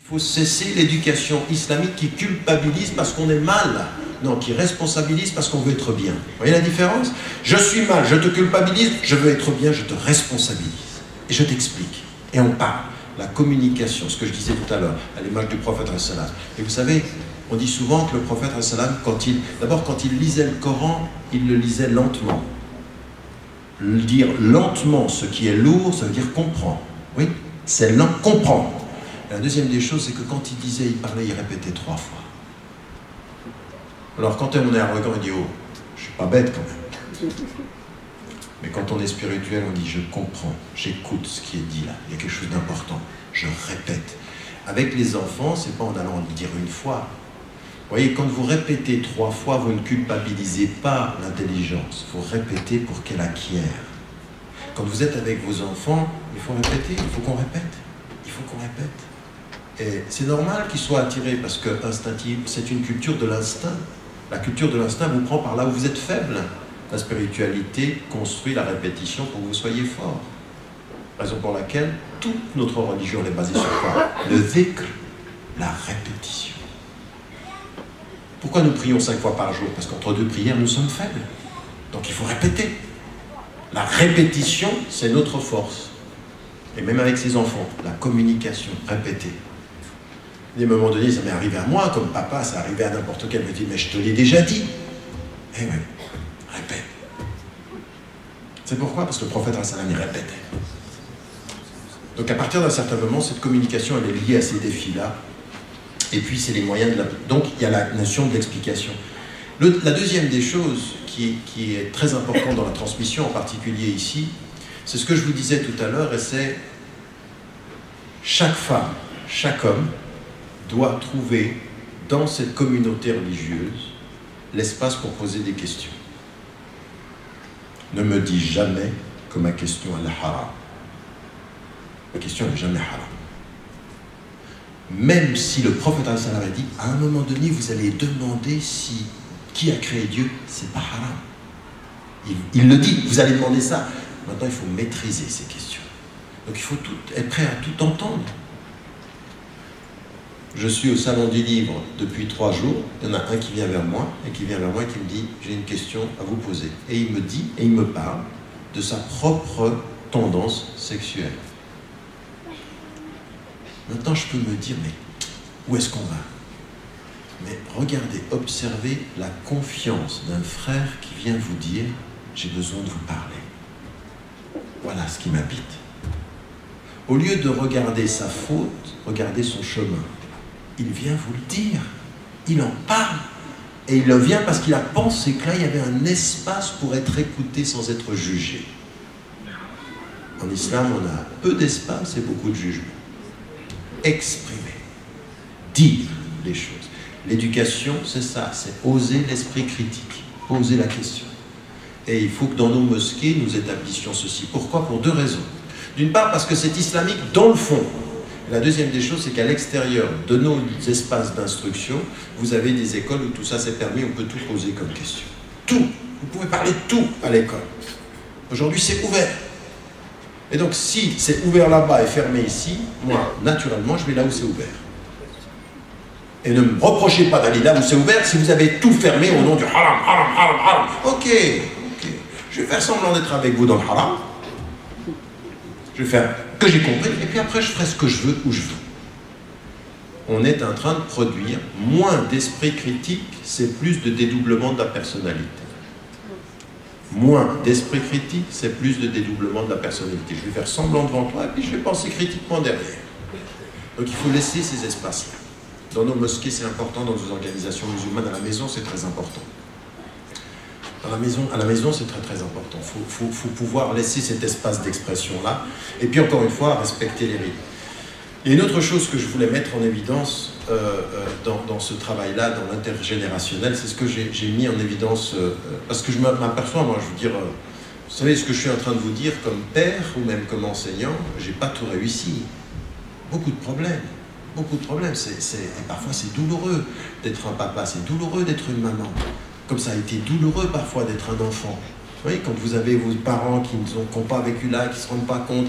Il faut cesser l'éducation islamique qui culpabilise parce qu'on est mal. Non, qui responsabilise parce qu'on veut être bien. Vous voyez la différence? Je suis mal, je te culpabilise, je veux être bien, je te responsabilise. Et je t'explique. Et on parle. La communication, ce que je disais tout à l'heure, à l'image du prophète ﷺ. Et vous savez, on dit souvent que le prophète ﷺ, d'abord quand il lisait le Coran, il le lisait lentement. Dire lentement ce qui est lourd, ça veut dire comprendre. Oui, c'est lent, comprendre. Et la deuxième des choses, c'est que quand il disait, il parlait, il répétait 3 fois. Alors quand on est arrogant, on dit, oh, je suis pas bête quand même. Mais quand on est spirituel, on dit, je comprends, j'écoute ce qui est dit là, il y a quelque chose d'important, je répète. Avec les enfants, c'est pas en allant le dire une fois. Vous voyez, quand vous répétez 3 fois, vous ne culpabilisez pas l'intelligence, vous répétez pour qu'elle acquiert. Quand vous êtes avec vos enfants, il faut répéter, il faut qu'on répète, il faut qu'on répète. Et c'est normal qu'ils soient attirés parce que instinctif, c'est une culture de l'instinct. La culture de l'instinct vous prend par là où vous êtes faible. La spiritualité construit la répétition pour que vous soyez fort. Raison pour laquelle toute notre religion est basée sur quoi? Le dhikr, la répétition. Pourquoi nous prions 5 fois par jour? Parce qu'entre 2 prières, nous sommes faibles. Donc il faut répéter. La répétition, c'est notre force. Et même avec ses enfants, la communication, répéter. À un moment donné, ça m'est arrivé à moi, comme papa, ça arrivait à n'importe quel, me dit, mais je te l'ai déjà dit. Eh oui, répète. C'est pourquoi? Parce que le prophète il répétait. Donc à partir d'un certain moment, cette communication, elle est liée à ces défis-là. Et puis c'est les moyens de la... Donc il y a la notion de l'explication. La deuxième des choses qui est très importante dans la transmission, en particulier ici, c'est ce que je vous disais tout à l'heure, et c'est chaque femme, chaque homme, doit trouver dans cette communauté religieuse l'espace pour poser des questions. Ne me dis jamais que ma question elle est haram. Ma question n'est jamais haram. Même si le prophète a dit, à un moment donné, vous allez demander si qui a créé Dieu, c'est pas haram. Il le dit, vous allez demander ça. Maintenant, il faut maîtriser ces questions. Donc il faut être prêt à tout entendre. Je suis au salon du livre depuis 3 jours, il y en a un qui vient vers moi et qui me dit j'ai une question à vous poser. Et il me dit, et il me parle de sa propre tendance sexuelle. Maintenant je peux me dire, mais où est-ce qu'on va? Mais regardez, observez la confiance d'un frère qui vient vous dire j'ai besoin de vous parler. Voilà ce qui m'habite. Au lieu de regarder sa faute, regardez son chemin. Il vient vous le dire, il en parle, et il le vient parce qu'il a pensé que là, il y avait un espace pour être écouté sans être jugé. En islam, on a peu d'espace et beaucoup de jugement. Exprimer, dire les choses. L'éducation, c'est ça, c'est oser l'esprit critique, poser la question. Et il faut que dans nos mosquées, nous établissions ceci. Pourquoi? Pour 2 raisons. D'une part, parce que c'est islamique dans le fond. La deuxième des choses, c'est qu'à l'extérieur de nos espaces d'instruction, vous avez des écoles où tout ça c'est permis, on peut tout poser comme question. Tout. Vous pouvez parler de tout à l'école. Aujourd'hui, c'est ouvert. Et donc, si c'est ouvert là-bas et fermé ici, moi, naturellement, je vais là où c'est ouvert. Et ne me reprochez pas d'aller là où c'est ouvert si vous avez tout fermé au nom du haram, haram, haram, haram. Ok. Je vais faire semblant d'être avec vous dans le haram. Je vais faire que j'ai compris, et puis après je ferai ce que je veux, où je veux. On est en train de produire moins d'esprit critique, c'est plus de dédoublement de la personnalité. Moins d'esprit critique, c'est plus de dédoublement de la personnalité. Je vais faire semblant devant toi, et puis je vais penser critiquement derrière. Donc il faut laisser ces espaces-là. Dans nos mosquées, c'est important, dans nos organisations musulmanes, à la maison, c'est très important. À la maison, c'est très très important. Il faut pouvoir laisser cet espace d'expression-là. Et puis encore une fois, respecter les rites. Il y a une autre chose que je voulais mettre en évidence dans ce travail-là, dans l'intergénérationnel, c'est ce que j'ai mis en évidence, parce que je m'aperçois, moi, je veux dire, vous savez, ce que je suis en train de vous dire comme père, ou même comme enseignant, j'ai pas tout réussi. Beaucoup de problèmes. Beaucoup de problèmes. Et parfois, c'est douloureux d'être un papa, c'est douloureux d'être une maman. Comme ça a été douloureux parfois d'être un enfant. Oui, quand vous avez vos parents qui n'ont pas vécu là, qui ne se rendent pas compte.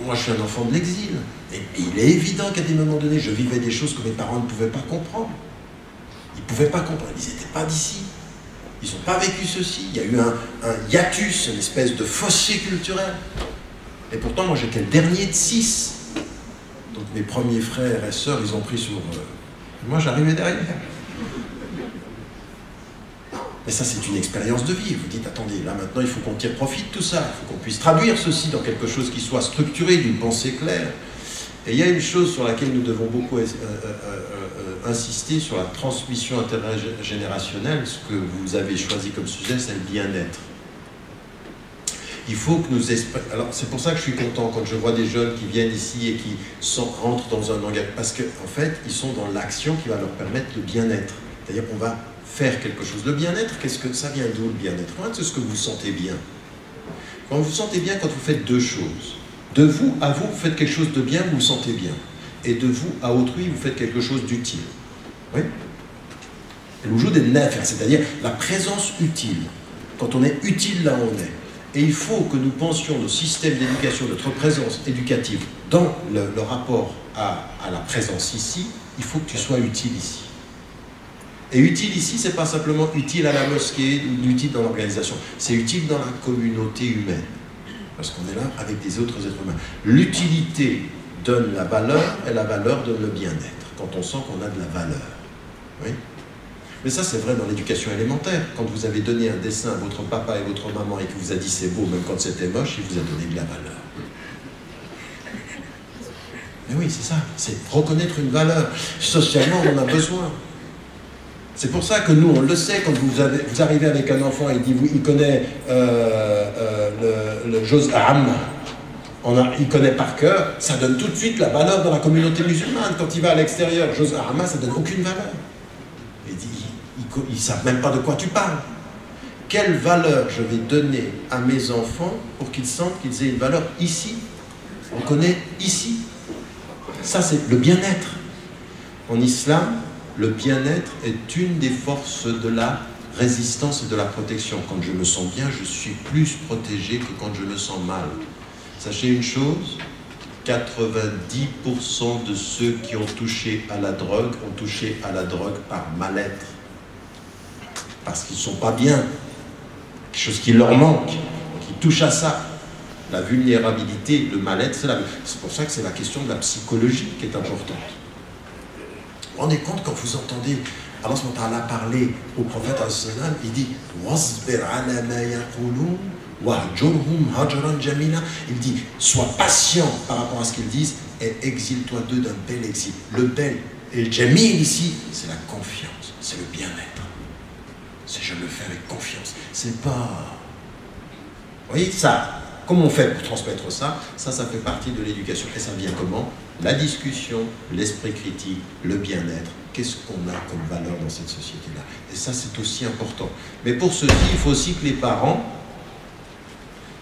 Moi, je suis un enfant de l'exil. Et il est évident qu'à des moments donnés, je vivais des choses que mes parents ne pouvaient pas comprendre. Ils ne pouvaient pas comprendre. Ils n'étaient pas d'ici. Ils n'ont pas vécu ceci. Il y a eu un hiatus, une espèce de fossé culturel. Et pourtant, moi, j'étais le dernier de 6. Donc mes premiers frères et sœurs, ils ont pris sur... moi, j'arrivais derrière. Mais ça, c'est une expérience de vie. Vous dites, attendez, là, maintenant, il faut qu'on tire profit de tout ça. Il faut qu'on puisse traduire ceci dans quelque chose qui soit structuré, d'une pensée claire. Et il y a une chose sur laquelle nous devons beaucoup insister, sur la transmission intergénérationnelle. Ce que vous avez choisi comme sujet, c'est le bien-être. Il faut que nous... Alors, c'est pour ça que je suis content quand je vois des jeunes qui viennent ici et qui rentrent dans un engagement. Parce qu'en fait, ils sont dans l'action qui va leur permettre le bien-être. C'est-à-dire qu'on va faire quelque chose. Le bien-être, qu'est-ce que ça vient d'où, le bien-être? C'est ce que vous sentez bien. Quand vous vous sentez bien, quand vous faites deux choses. De vous à vous, vous faites quelque chose de bien, vous vous sentez bien. Et de vous à autrui, vous faites quelque chose d'utile. Oui. Le wujud des nafr, c'est-à-dire la présence utile. Quand on est utile, là on est. Et il faut que nous pensions nos systèmes d'éducation, notre présence éducative, dans le rapport à la présence ici, il faut que tu sois utile ici. Et utile ici, c'est pas simplement utile à la mosquée ou utile dans l'organisation, c'est utile dans la communauté humaine. Parce qu'on est là avec des autres êtres humains. L'utilité donne la valeur et la valeur donne le bien-être, quand on sent qu'on a de la valeur. Oui. Mais ça, c'est vrai dans l'éducation élémentaire. Quand vous avez donné un dessin à votre papa et votre maman et qu'il vous a dit c'est beau, même quand c'était moche, il vous a donné de la valeur. Mais oui, c'est ça. C'est reconnaître une valeur. Socialement, on en a besoin. C'est pour ça que nous, on le sait, quand vous arrivez avec un enfant et il connaît le Juz Am, il connaît par cœur, ça donne tout de suite la valeur dans la communauté musulmane. Quand il va à l'extérieur, Juz Am, ça donne aucune valeur. Ils ne savent même pas de quoi tu parles. Quelle valeur je vais donner à mes enfants pour qu'ils sentent qu'ils aient une valeur ici? On connaît ici. Ça, c'est le bien-être. En islam, le bien-être est une des forces de la résistance et de la protection. Quand je me sens bien, je suis plus protégé que quand je me sens mal. Sachez une chose, 90% de ceux qui ont touché à la drogue ont touché à la drogue par mal-être. Parce qu'ils ne sont pas bien. Quelque chose qui leur manque, qui touche à ça. La vulnérabilité, le mal-être, c'est pour ça que c'est la question de la psychologie qui est importante. Vous vous rendez compte quand vous entendez Allah SWT parler au prophète, il dit il dit sois patient par rapport à ce qu'ils disent et exile-toi d'eux d'un bel exil. Le bel et le jamil ici, c'est la confiance, c'est le bien-être. C'est je le fais avec confiance. C'est pas... Vous voyez ça? Comment on fait pour transmettre ça? Ça fait partie de l'éducation. Et ça vient comment? La discussion, l'esprit critique, le bien-être. Qu'est-ce qu'on a comme valeur dans cette société-là? Et ça, c'est aussi important. Mais pour ceci, il faut aussi que les parents,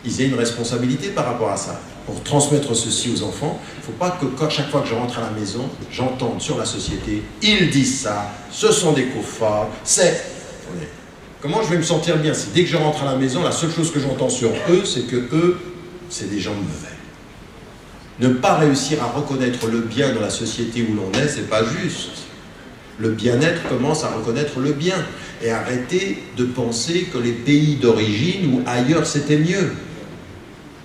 ils aient une responsabilité par rapport à ça. Pour transmettre ceci aux enfants, il ne faut pas que chaque fois que je rentre à la maison, j'entende sur la société, ils disent ça, ce sont des koufars, c'est... Comment je vais me sentir bien si dès que je rentre à la maison, la seule chose que j'entends sur eux, c'est que eux, c'est des gens mauvais. Ne pas réussir à reconnaître le bien dans la société où l'on est, c'est pas juste. Le bien-être commence à reconnaître le bien et arrêter de penser que les pays d'origine ou ailleurs c'était mieux.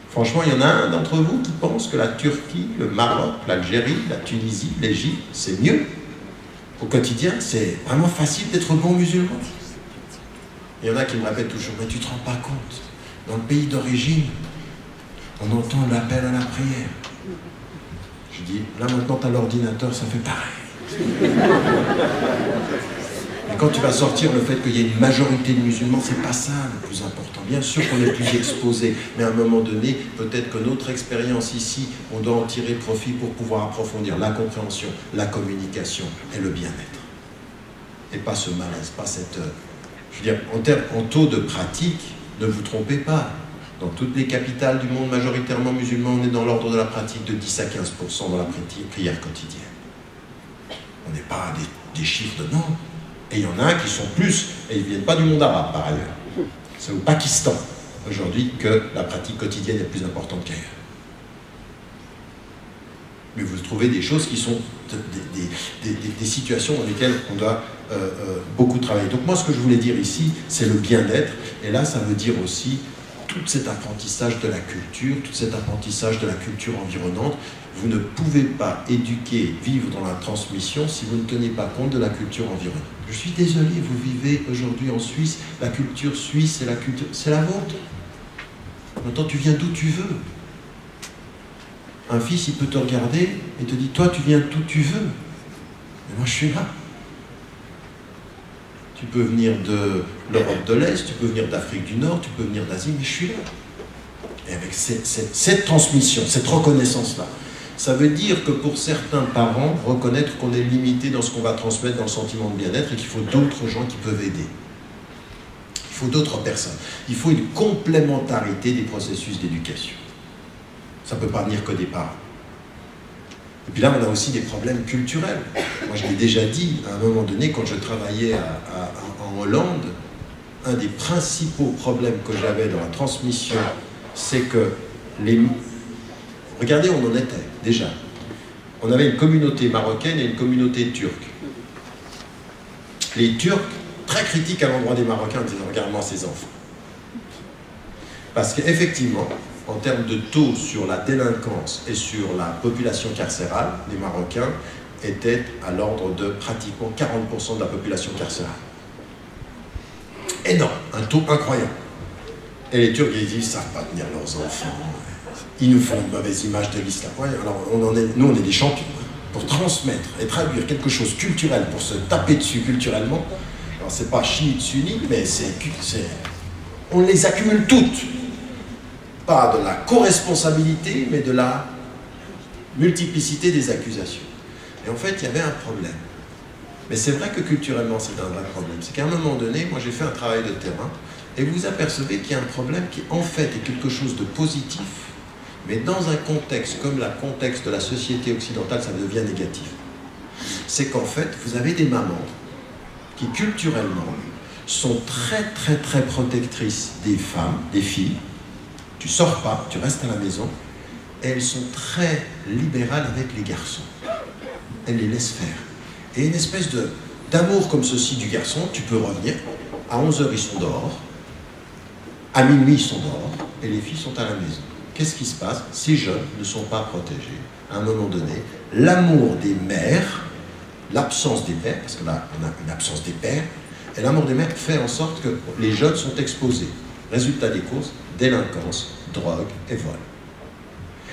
Franchement, il y en a un d'entre vous qui pense que la Turquie, le Maroc, l'Algérie, la Tunisie, l'Égypte, c'est mieux. Au quotidien, c'est vraiment facile d'être bon musulman. Il y en a qui me répètent toujours, mais tu ne te rends pas compte, dans le pays d'origine, on entend l'appel à la prière. Je dis, là maintenant tu as l'ordinateur, ça fait pareil. Et quand tu vas sortir le fait qu'il y ait une majorité de musulmans, c'est pas ça le plus important. Bien sûr qu'on est plus exposé, mais à un moment donné, peut-être que notre expérience ici, on doit en tirer profit pour pouvoir approfondir la compréhension, la communication et le bien-être. Et pas ce malaise, pas cette... Je veux dire, en taux de pratique, ne vous trompez pas. Dans toutes les capitales du monde majoritairement musulman, on est dans l'ordre de la pratique de 10 à 15% dans la prière quotidienne. On n'est pas des chiffres de non. Et il y en a qui sont plus, et ils ne viennent pas du monde arabe par ailleurs. C'est au Pakistan. aujourd'hui que la pratique quotidienne est plus importante qu'ailleurs. Mais vous trouvez des choses qui sont des situations dans lesquelles on doit beaucoup travailler. Donc moi, ce que je voulais dire ici, c'est le bien-être. Et là, ça veut dire aussi tout cet apprentissage de la culture, tout cet apprentissage de la culture environnante. Vous ne pouvez pas éduquer, vivre dans la transmission si vous ne tenez pas compte de la culture environnante. Je suis désolé, vous vivez aujourd'hui en Suisse, la culture suisse, c'est la vôtre. Maintenant, tu viens d'où tu veux. Un fils, il peut te regarder et te dire, toi, tu viens d'où tu veux. Mais moi, je suis là. Tu peux venir de l'Europe de l'Est, tu peux venir d'Afrique du Nord, tu peux venir d'Asie, mais je suis là. Et avec cette transmission, cette reconnaissance-là, ça veut dire que pour certains parents, reconnaître qu'on est limité dans ce qu'on va transmettre dans le sentiment de bien-être et qu'il faut d'autres gens qui peuvent aider. Il faut d'autres personnes. Il faut une complémentarité des processus d'éducation. Ça ne peut pas venir que des parents. Et puis là, on a aussi des problèmes culturels. Moi, je l'ai déjà dit, à un moment donné, quand je travaillais en Hollande, un des principaux problèmes que j'avais dans la transmission, c'est que regardez où on en était, déjà. On avait une communauté marocaine et une communauté turque. Les Turcs, très critiques à l'endroit des Marocains, en disant « regarde-moi ces enfants ». Parce qu'effectivement, en termes de taux sur la délinquance et sur la population carcérale, les Marocains étaient à l'ordre de pratiquement 40% de la population carcérale. Énorme, un taux incroyable. Et les Turcs, ils disent, ils ne savent pas tenir leurs enfants. Ils nous font une mauvaise image de l'islam. Ouais, alors, nous, on est des champions. Pour transmettre et traduire quelque chose culturel, pour se taper dessus culturellement, alors c'est pas chiite, sunnite, mais on les accumule toutes. Pas de la co-responsabilité, mais de la multiplicité des accusations. Et en fait, il y avait un problème. Mais c'est vrai que culturellement, c'est un vrai problème. C'est qu'à un moment donné, moi j'ai fait un travail de terrain, et vous apercevez qu'il y a un problème qui, en fait, est quelque chose de positif, mais dans un contexte comme le contexte de la société occidentale, ça devient négatif. C'est qu'en fait, vous avez des mamans qui, culturellement, sont très, très, très protectrices des femmes, des filles. Tu sors pas, tu restes à la maison, et elles sont très libérales avec les garçons. Elles les laissent faire. Et une espèce d'amour comme ceci du garçon, tu peux revenir, à 11h ils sont dehors, à minuit ils sont dehors, et les filles sont à la maison. Qu'est-ce qui se passe? Ces jeunes ne sont pas protégés. À un moment donné, l'amour des mères, l'absence des pères, parce que là on a une absence des pères, et l'amour des mères fait en sorte que les jeunes sont exposés. Résultat des causes, délinquance, drogue et vol.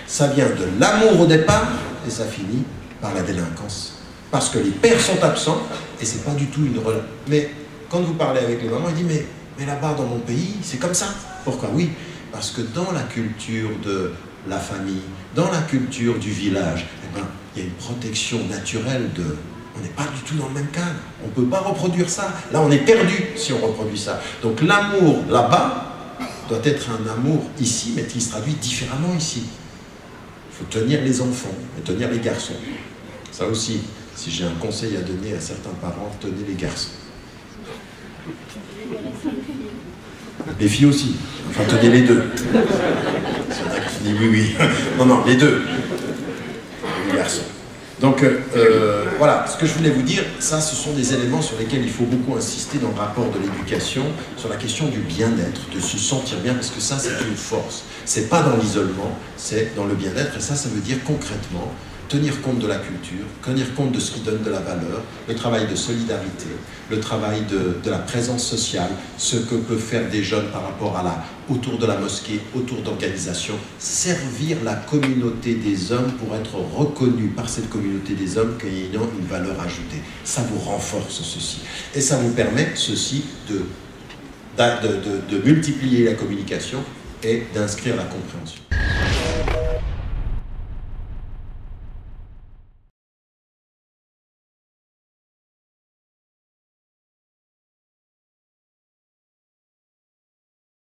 Ça vient de l'amour au départ et ça finit par la délinquance. Parce que les pères sont absents et c'est pas du tout une relation. Mais quand vous parlez avec les mamans, ils disent mais là-bas dans mon pays, c'est comme ça. Pourquoi? Oui, parce que dans la culture de la famille, dans la culture du village, eh ben, il y a une protection naturelle de... On n'est pas du tout dans le même cadre. On ne peut pas reproduire ça. Là, on est perdu si on reproduit ça. Donc l'amour là-bas doit être un amour ici, mais qui se traduit différemment ici. Il faut tenir les enfants et tenir les garçons. Ça aussi, si j'ai un conseil à donner à certains parents, tenez les garçons. Les filles aussi. Enfin, tenez les deux. C'est vrai que je dis oui, oui. Non, les deux. Les garçons. Donc, voilà, ce que je voulais vous dire, ça, ce sont des éléments sur lesquels il faut beaucoup insister dans le rapport de l'éducation, sur la question du bien-être, de se sentir bien, parce que ça, c'est une force. C'est pas dans l'isolement, c'est dans le bien-être, et ça veut dire concrètement tenir compte de la culture, tenir compte de ce qui donne de la valeur, le travail de solidarité, le travail de la présence sociale, ce que peuvent faire des jeunes par rapport à autour de la mosquée, autour d'organisations, servir la communauté des hommes pour être reconnu par cette communauté des hommes comme ayant une valeur ajoutée. Ça vous renforce ceci. Et ça vous permet ceci de multiplier la communication et d'inscrire la compréhension.